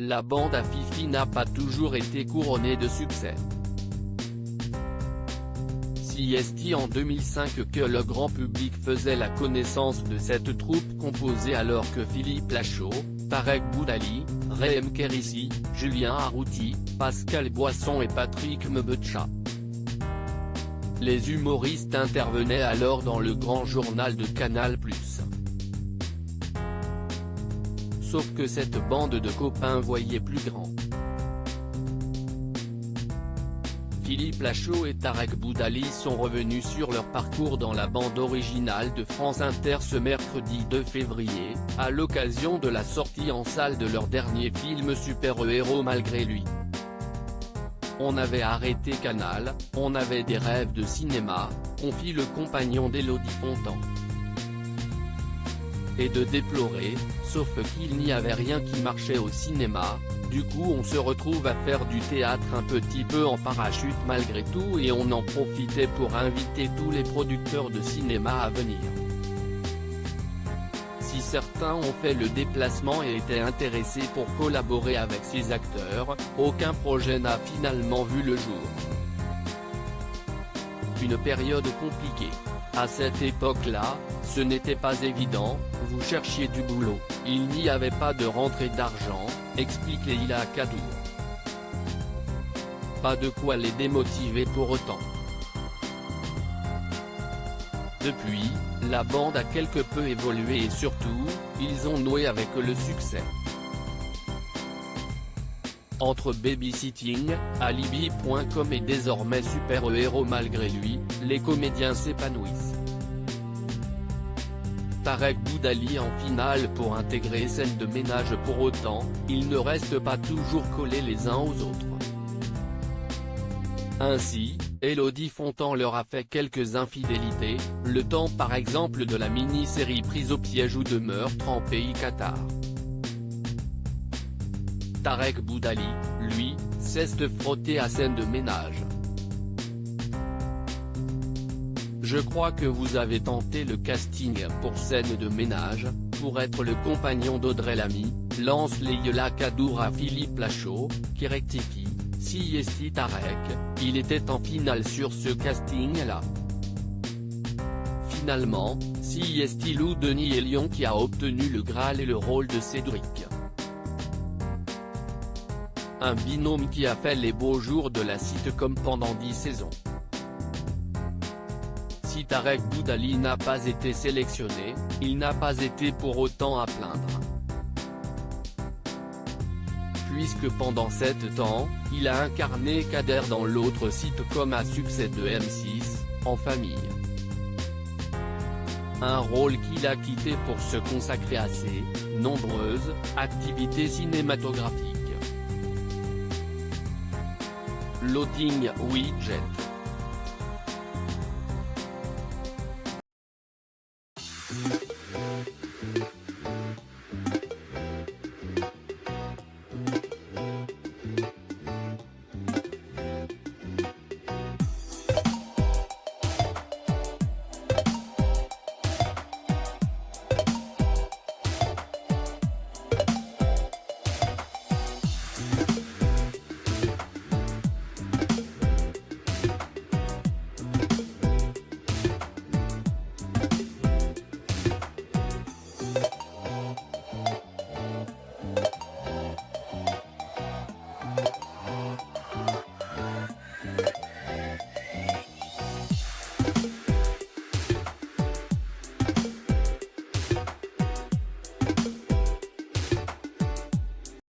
la bande à Fifi n'a pas toujours été couronnée de succès. Si est en 2005 que le grand public faisait la connaissance de cette troupe composée alors que Philippe Lachaud, Tarek Boudali, Rehem Kérissi, Julien Arrouti, Pascal Boisson et Patrick Mbetcha. Les humoristes intervenaient alors dans le grand journal de Canal+. Sauf que cette bande de copains voyait plus grand. Philippe Lachaud et Tarek Boudali sont revenus sur leur parcours dans la bande originale de France Inter ce mercredi 2 février, à l'occasion de la sortie en salle de leur dernier film super-héros malgré lui. On avait arrêté Canal, on avait des rêves de cinéma, confie le compagnon d'Élodie Fontan. Et de déplorer, sauf qu'il n'y avait rien qui marchait au cinéma, du coup on se retrouve à faire du théâtre un petit peu en parachute malgré tout et on en profitait pour inviter tous les producteurs de cinéma à venir. Si certains ont fait le déplacement et étaient intéressés pour collaborer avec ces acteurs, aucun projet n'a finalement vu le jour. Une période compliquée. À cette époque-là, ce n'était pas évident, vous cherchiez du boulot, il n'y avait pas de rentrée d'argent, explique Leïla Kadour. Pas de quoi les démotiver pour autant. Depuis, la bande a quelque peu évolué et surtout, ils ont noué avec le succès. Entre Babysitting, Alibi.com et désormais super-héros malgré lui, les comédiens s'épanouissent. Tarek Boudali en finale pour intégrer Scène de ménage. Pour autant, ils ne restent pas toujours collés les uns aux autres. Ainsi, Élodie Fontan leur a fait quelques infidélités, le temps par exemple de la mini-série Prise au piège ou de Meurtre en pays Qatar. Tarek Boudali, lui, cesse de frotter à Scène de ménage. Je crois que vous avez tenté le casting pour Scène de ménage, pour être le compagnon d'Audrey Lamy, lance Leïla Kadour à Philippe Lachaud, qui rectifie, si est Tarek, il était en finale sur ce casting-là. Finalement, si est Lou Denis et Lyon qui a obtenu le Graal et le rôle de Cédric. Un binôme qui a fait les beaux jours de la sitcom pendant 10 saisons. Si Tarek Boudali n'a pas été sélectionné, il n'a pas été pour autant à plaindre. Puisque pendant 7 ans, il a incarné Kader dans l'autre sitcom à succès de M6, En famille. Un rôle qu'il a quitté pour se consacrer à ses nombreuses activités cinématographiques. Loading Widget.